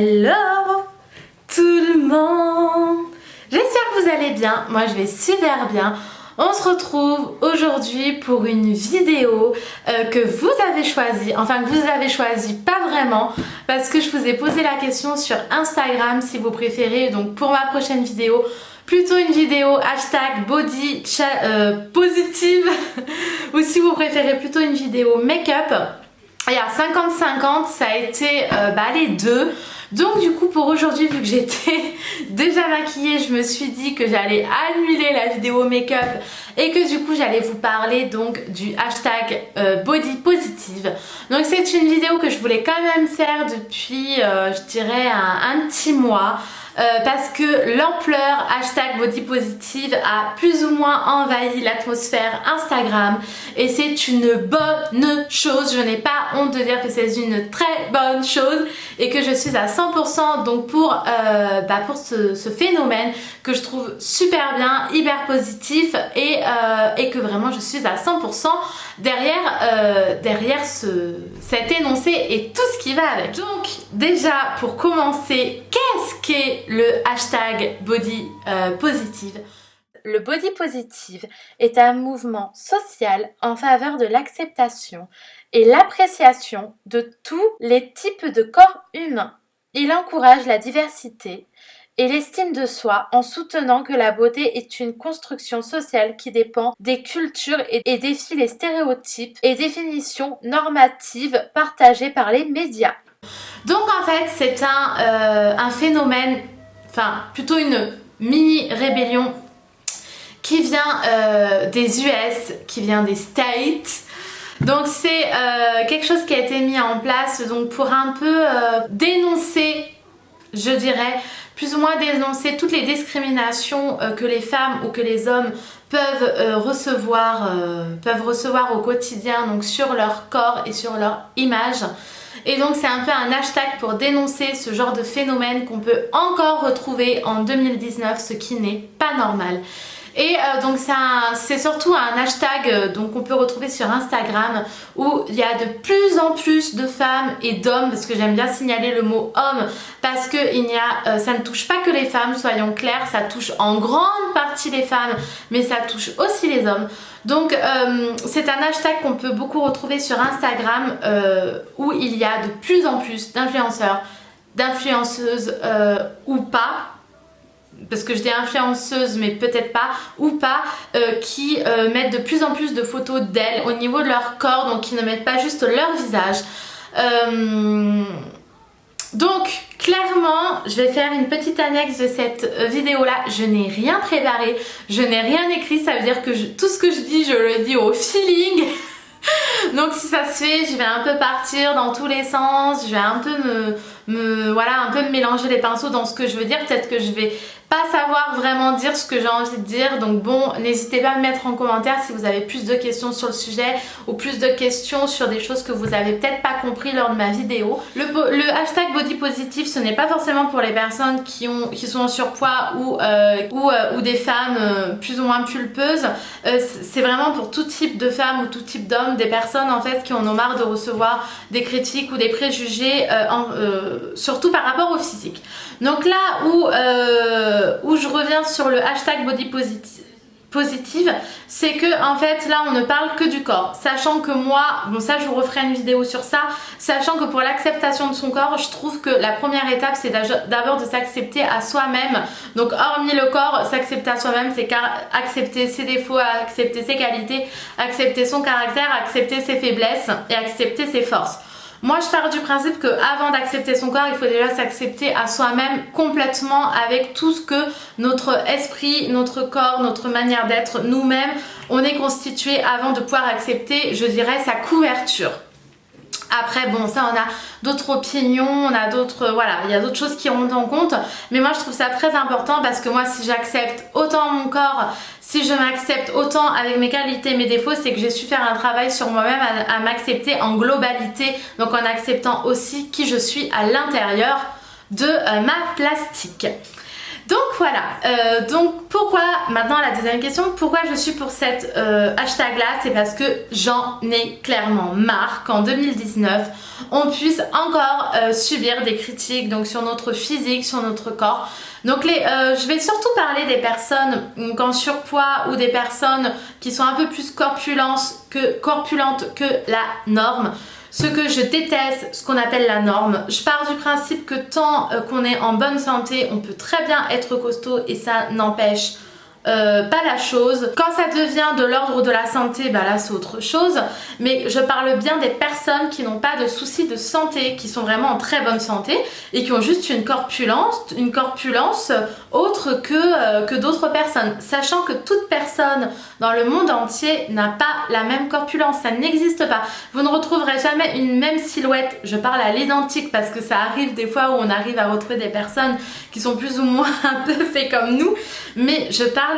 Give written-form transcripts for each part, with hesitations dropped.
Hello tout le monde. J'espère que vous allez bien, moi je vais super bien. On se retrouve aujourd'hui pour une vidéo que vous avez choisie, enfin que vous avez choisie pas vraiment, parce que je vous ai posé la question sur Instagram si vous préférez, donc pour ma prochaine vidéo, plutôt une vidéo hashtag body positive ou si vous préférez plutôt une vidéo make-up. Et à 50-50 ça a été les deux. Donc du coup pour aujourd'hui, vu que j'étais déjà maquillée, je me suis dit que j'allais annuler la vidéo make-up et que du coup j'allais vous parler donc du hashtag body positive. Donc c'est une vidéo que je voulais quand même faire depuis je dirais un petit mois. Parce que l'ampleur hashtag body positive a plus ou moins envahi l'atmosphère Instagram et c'est une bonne chose. Je n'ai pas honte de dire que c'est une très bonne chose et que je suis à 100% donc pour ce phénomène que je trouve super bien, hyper positif et que vraiment je suis à 100% derrière cet énoncé et tout ce qui va avec. Donc déjà pour commencer, qu'est-ce qu'est le hashtag body positive? Le body positive est un mouvement social en faveur de l'acceptation et l'appréciation de tous les types de corps humains. Il encourage la diversité et l'estime de soi en soutenant que la beauté est une construction sociale qui dépend des cultures et défie les stéréotypes et définitions normatives partagées par les médias. Donc en fait c'est un phénomène, enfin plutôt une mini rébellion qui vient des US, qui vient des States. Donc c'est quelque chose qui a été mis en place donc pour un peu dénoncer, je dirais, plus ou moins dénoncer toutes les discriminations que les femmes ou que les hommes peuvent recevoir au quotidien donc sur leur corps et sur leur image. Et donc c'est un peu un hashtag pour dénoncer ce genre de phénomène qu'on peut encore retrouver en 2019, ce qui n'est pas normal. Et donc c'est surtout un hashtag donc qu'on peut retrouver sur Instagram où il y a de plus en plus de femmes et d'hommes, parce que j'aime bien signaler le mot homme parce que ça ne touche pas que les femmes, soyons clairs, ça touche en grande partie les femmes mais ça touche aussi les hommes. Donc c'est un hashtag qu'on peut beaucoup retrouver sur Instagram où il y a de plus en plus d'influenceurs, d'influenceuses ou pas, parce que je dis influenceuse mais peut-être pas, ou pas, qui mettent de plus en plus de photos d'elles au niveau de leur corps, donc qui ne mettent pas juste leur visage. Donc clairement je vais faire une petite annexe de cette vidéo là. Je n'ai rien préparé, je n'ai rien écrit, ça veut dire que tout ce que je dis je le dis au feeling. Donc si ça se fait, je vais un peu partir dans tous les sens, je vais un peu me mélanger les pinceaux dans ce que je veux dire. Peut-être que je vais pas savoir vraiment dire ce que j'ai envie de dire, donc bon, n'hésitez pas à me mettre en commentaire si vous avez plus de questions sur le sujet ou plus de questions sur des choses que vous avez peut-être pas compris lors de ma vidéo. Le hashtag body positive, ce n'est pas forcément pour les personnes qui sont en surpoids ou des femmes plus ou moins pulpeuses. C'est vraiment pour tout type de femmes ou tout type d'hommes, des personnes en fait qui en ont marre de recevoir des critiques ou des préjugés surtout par rapport au physique. Donc là où je reviens sur le hashtag body positive, c'est que en fait là on ne parle que du corps, sachant que moi, bon ça je vous referai une vidéo sur ça, sachant que pour l'acceptation de son corps, je trouve que la première étape c'est d'abord de s'accepter à soi-même. Donc hormis le corps, s'accepter à soi-même, c'est accepter ses défauts, accepter ses qualités, accepter son caractère, accepter ses faiblesses et accepter ses forces. Moi je pars du principe que avant d'accepter son corps, il faut déjà s'accepter à soi-même complètement avec tout ce que notre esprit, notre corps, notre manière d'être, nous-mêmes, on est constitué avant de pouvoir accepter, je dirais, sa couverture. Après bon ça on a d'autres opinions, on a d'autres, voilà, il y a d'autres choses qui rentrent en compte, mais moi je trouve ça très important parce que moi si j'accepte autant mon corps, si je m'accepte autant avec mes qualités, mes défauts, c'est que j'ai su faire un travail sur moi-même à m'accepter en globalité, donc en acceptant aussi qui je suis à l'intérieur de ma plastique. Donc voilà, donc pourquoi, maintenant la deuxième question, pourquoi je suis pour cette hashtag là, c'est parce que j'en ai clairement marre qu'en 2019 on puisse encore subir des critiques donc sur notre physique, sur notre corps. Donc je vais surtout parler des personnes en surpoids ou des personnes qui sont un peu plus corpulentes que la norme. Ce que je déteste, ce qu'on appelle la norme. Je pars du principe que tant qu'on est en bonne santé, on peut très bien être costaud et ça n'empêche pas la chose. Quand ça devient de l'ordre de la santé, bah là c'est autre chose. Mais je parle bien des personnes qui n'ont pas de soucis de santé, qui sont vraiment en très bonne santé et qui ont juste une corpulence autre que d'autres personnes. Sachant que toute personne dans le monde entier n'a pas la même corpulence, ça n'existe pas. Vous ne retrouverez jamais une même silhouette, je parle à l'identique parce que ça arrive des fois où on arrive à retrouver des personnes qui sont plus ou moins un peu fait comme nous, mais je parle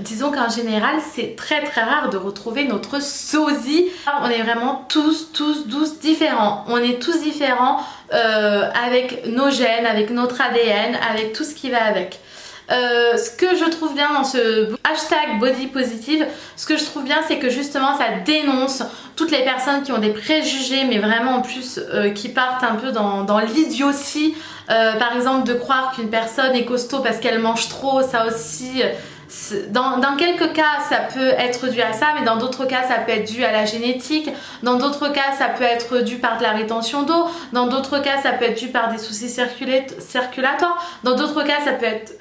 disons qu'en général c'est très rare de retrouver notre sosie. On est vraiment tous différents, on est tous différents avec nos gènes, avec notre ADN, avec tout ce qui va avec. Ce que je trouve bien dans ce hashtag body positive, ce que je trouve bien c'est que justement ça dénonce toutes les personnes qui ont des préjugés mais vraiment en plus qui partent un peu dans l'idiotie, par exemple de croire qu'une personne est costaud parce qu'elle mange trop, ça aussi dans quelques cas ça peut être dû à ça, mais dans d'autres cas ça peut être dû à la génétique, dans d'autres cas ça peut être dû par de la rétention d'eau, dans d'autres cas ça peut être dû par des soucis circulatoires, dans d'autres cas ça peut être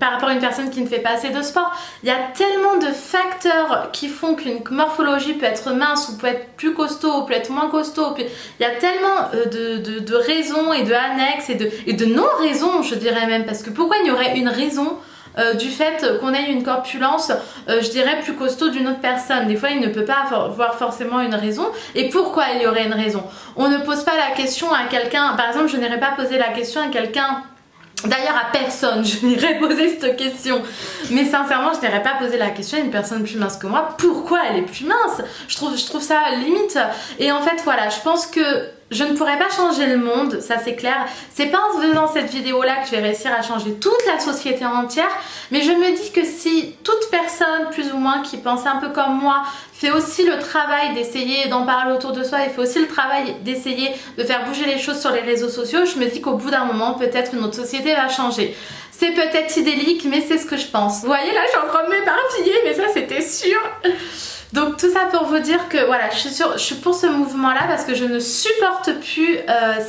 par rapport à une personne qui ne fait pas assez de sport. Il y a tellement de facteurs qui font qu'une morphologie peut être mince ou peut être plus costaud ou peut être moins costaud. Il y a tellement de raisons et de annexes et de non-raisons, je dirais même, parce que pourquoi il y aurait une raison du fait qu'on ait une corpulence, je dirais, plus costaud d'une autre personne. Des fois, il ne peut pas avoir forcément une raison. Et pourquoi il y aurait une raison? On ne pose pas la question à quelqu'un, par exemple, je n'irais pas poser la question à quelqu'un, d'ailleurs à personne, je n'irais poser cette question. Mais sincèrement, je n'irais pas poser la question à une personne plus mince que moi. Pourquoi elle est plus mince? Je trouve ça limite. Et en fait, voilà, je pense que je ne pourrais pas changer le monde, ça c'est clair. C'est pas en faisant cette vidéo là que je vais réussir à changer toute la société entière, mais je me dis que si toute personne plus ou moins qui pense un peu comme moi fait aussi le travail d'essayer d'en parler autour de soi et fait aussi le travail d'essayer de faire bouger les choses sur les réseaux sociaux, je me dis qu'au bout d'un moment peut-être notre société va changer. C'est peut-être idyllique, mais c'est ce que je pense. Vous voyez là, je suis en train de m'éparpiller, mais ça c'était sûr. Donc tout ça pour vous dire que voilà, je suis pour ce mouvement là parce que je ne supporte plus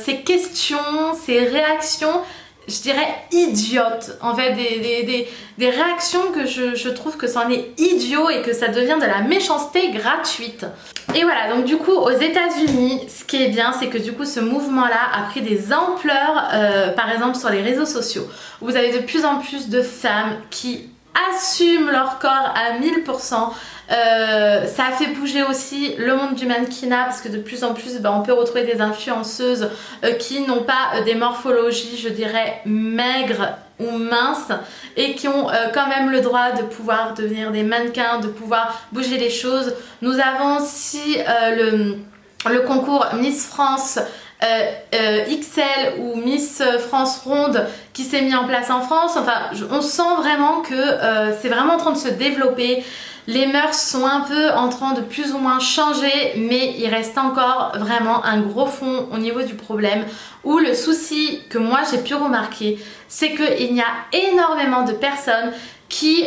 ces questions, ces réactions, je dirais idiotes, en fait des réactions que je trouve que c'en est idiot et que ça devient de la méchanceté gratuite. Et voilà, donc du coup aux États-Unis, ce qui est bien c'est que du coup ce mouvement là a pris des ampleurs, par exemple sur les réseaux sociaux. Vous avez de plus en plus de femmes qui assument leur corps à 1000%. Ça a fait bouger aussi le monde du mannequinat parce que de plus en plus on peut retrouver des influenceuses qui n'ont pas des morphologies, je dirais, maigres ou minces et qui ont quand même le droit de pouvoir devenir des mannequins, de pouvoir bouger les choses. Nous avons aussi le concours Miss France XL ou Miss France Ronde qui s'est mis en place en France. Enfin, on sent vraiment que c'est vraiment en train de se développer. Les mœurs sont un peu en train de plus ou moins changer, mais il reste encore vraiment un gros fond au niveau du problème, où le souci que moi j'ai pu remarquer, c'est qu'il y a énormément de personnes qui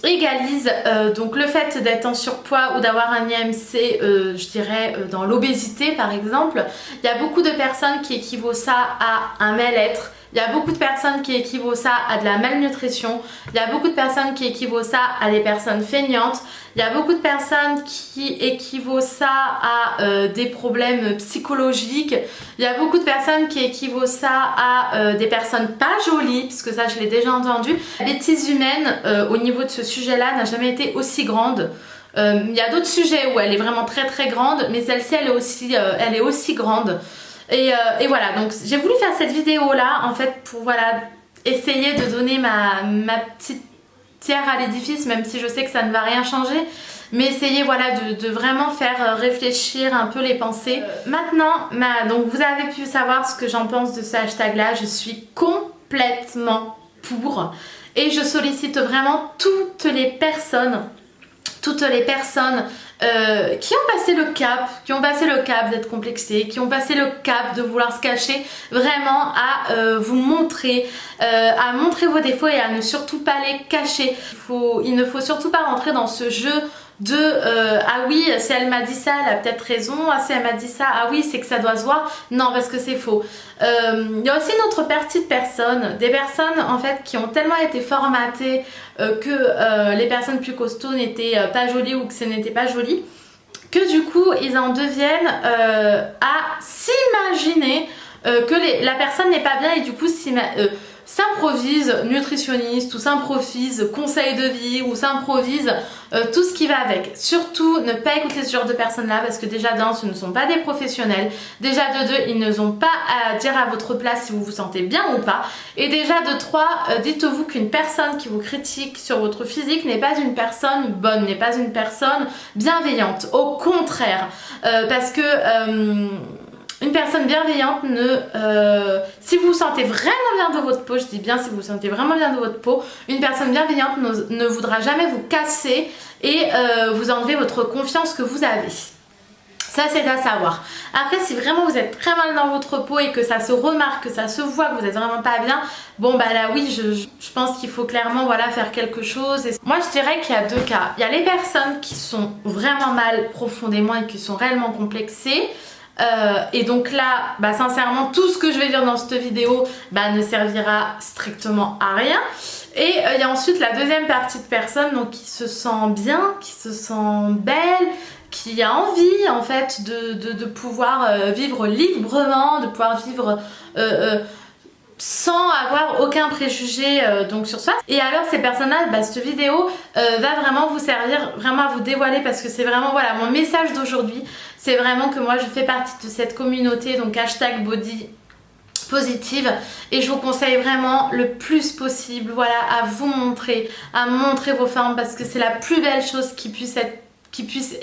égalisent donc le fait d'être en surpoids ou d'avoir un IMC, je dirais dans l'obésité par exemple. Il y a beaucoup de personnes qui équivaut ça à un mal-être. Il y a beaucoup de personnes qui équivaut ça à de la malnutrition. Il y a beaucoup de personnes qui équivaut ça à des personnes feignantes. Il y a beaucoup de personnes qui équivaut ça à des problèmes psychologiques. Il y a beaucoup de personnes qui équivaut ça à des personnes pas jolies, parce que ça je l'ai déjà entendu. La bêtise humaine au niveau de ce sujet-là n'a jamais été aussi grande. Il y a d'autres sujets où elle est vraiment très grande, mais celle-ci elle est aussi grande. Et voilà, donc j'ai voulu faire cette vidéo là en fait pour voilà essayer de donner ma petite pierre à l'édifice, même si je sais que ça ne va rien changer, mais essayer voilà de vraiment faire réfléchir un peu les pensées. Maintenant, donc vous avez pu savoir ce que j'en pense de ce hashtag là, je suis complètement complètement pour. Et je sollicite vraiment toutes les personnes qui ont passé le cap d'être complexées, qui ont passé le cap de vouloir se cacher, vraiment à vous montrer, à montrer vos défauts et à ne surtout pas les cacher. Il ne faut surtout pas rentrer dans ce jeu de ah oui, si elle m'a dit ça, elle a peut-être raison, ah si elle m'a dit ça, ah oui, c'est que ça doit se voir. Non, parce que c'est faux. Il y a aussi une autre partie de personnes, des personnes en fait qui ont tellement été formatées que les personnes plus costauds n'étaient pas jolies ou que ce n'était pas joli, que du coup ils en deviennent à s'imaginer que la personne n'est pas bien et du coup s'improvise nutritionniste ou s'improvise conseil de vie ou s'improvise tout ce qui va avec. Surtout ne pas écouter ce genre de personnes là parce que déjà d'un, ce ne sont pas des professionnels, déjà de deux, ils n'ont pas à dire à votre place si vous vous sentez bien ou pas, et déjà de trois, dites-vous qu'une personne qui vous critique sur votre physique n'est pas une personne bonne, n'est pas une personne bienveillante, au contraire, parce que une personne bienveillante si vous vous sentez vraiment bien de votre peau, je dis bien si vous vous sentez vraiment bien de votre peau, une personne bienveillante ne voudra jamais vous casser et vous enlever votre confiance que vous avez. Ça c'est à savoir. Après si vraiment vous êtes très mal dans votre peau et que ça se remarque, que ça se voit, que vous êtes vraiment pas bien, bon bah là oui je pense qu'il faut clairement voilà faire quelque chose. Et moi je dirais qu'il y a deux cas. Il y a les personnes qui sont vraiment mal profondément et qui sont réellement complexées. Et donc là, bah, sincèrement, tout ce que je vais dire dans cette vidéo ne servira strictement à rien. Et il y a ensuite la deuxième partie de personnes donc, qui se sent bien, qui se sent belle, qui a envie en fait de pouvoir vivre librement, de pouvoir vivre sans avoir aucun préjugé donc sur soi. Et alors ces personnes-là, cette vidéo va vraiment vous servir, vraiment à vous dévoiler parce que c'est vraiment voilà mon message d'aujourd'hui. C'est vraiment que moi je fais partie de cette communauté donc hashtag body positive et je vous conseille vraiment le plus possible voilà à vous montrer, à montrer vos formes parce que c'est la plus belle chose qui puisse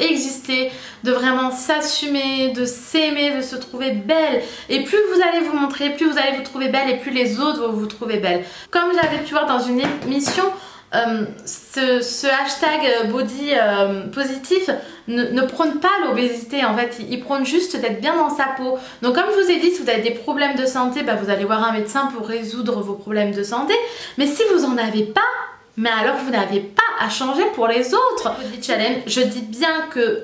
exister, de vraiment s'assumer, de s'aimer, de se trouver belle. Et plus vous allez vous montrer, plus vous allez vous trouver belle et plus les autres vont vous trouver belle. Comme j'avais pu voir dans une émission, ce hashtag body positif ne prône pas l'obésité en fait, il prône juste d'être bien dans sa peau. Donc comme je vous ai dit, si vous avez des problèmes de santé, vous allez voir un médecin pour résoudre vos problèmes de santé. Mais si vous en avez pas, mais alors vous n'avez pas à changer pour les autres. Challenge, je dis bien que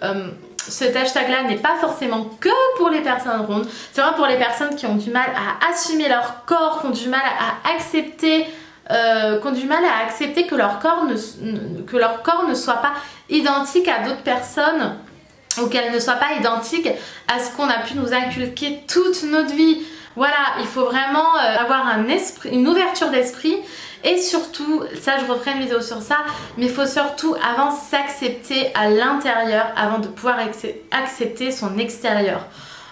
cet hashtag là n'est pas forcément que pour les personnes rondes, c'est vraiment pour les personnes qui ont du mal à assumer leur corps, qui ont du mal à accepter que leur corps ne soit pas identique à d'autres personnes ou qu'elle ne soit pas identique à ce qu'on a pu nous inculquer toute notre vie. Voilà, il faut vraiment avoir une ouverture d'esprit et surtout, ça je referai une vidéo sur ça, mais il faut surtout avant s'accepter à l'intérieur avant de pouvoir accepter son extérieur.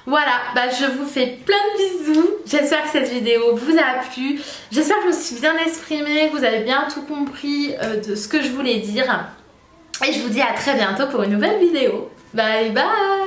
Voilà, je vous fais plein de bisous, j'espère que cette vidéo vous a plu, j'espère que je me suis bien exprimée, que vous avez bien tout compris de ce que je voulais dire et je vous dis à très bientôt pour une nouvelle vidéo. Bye bye.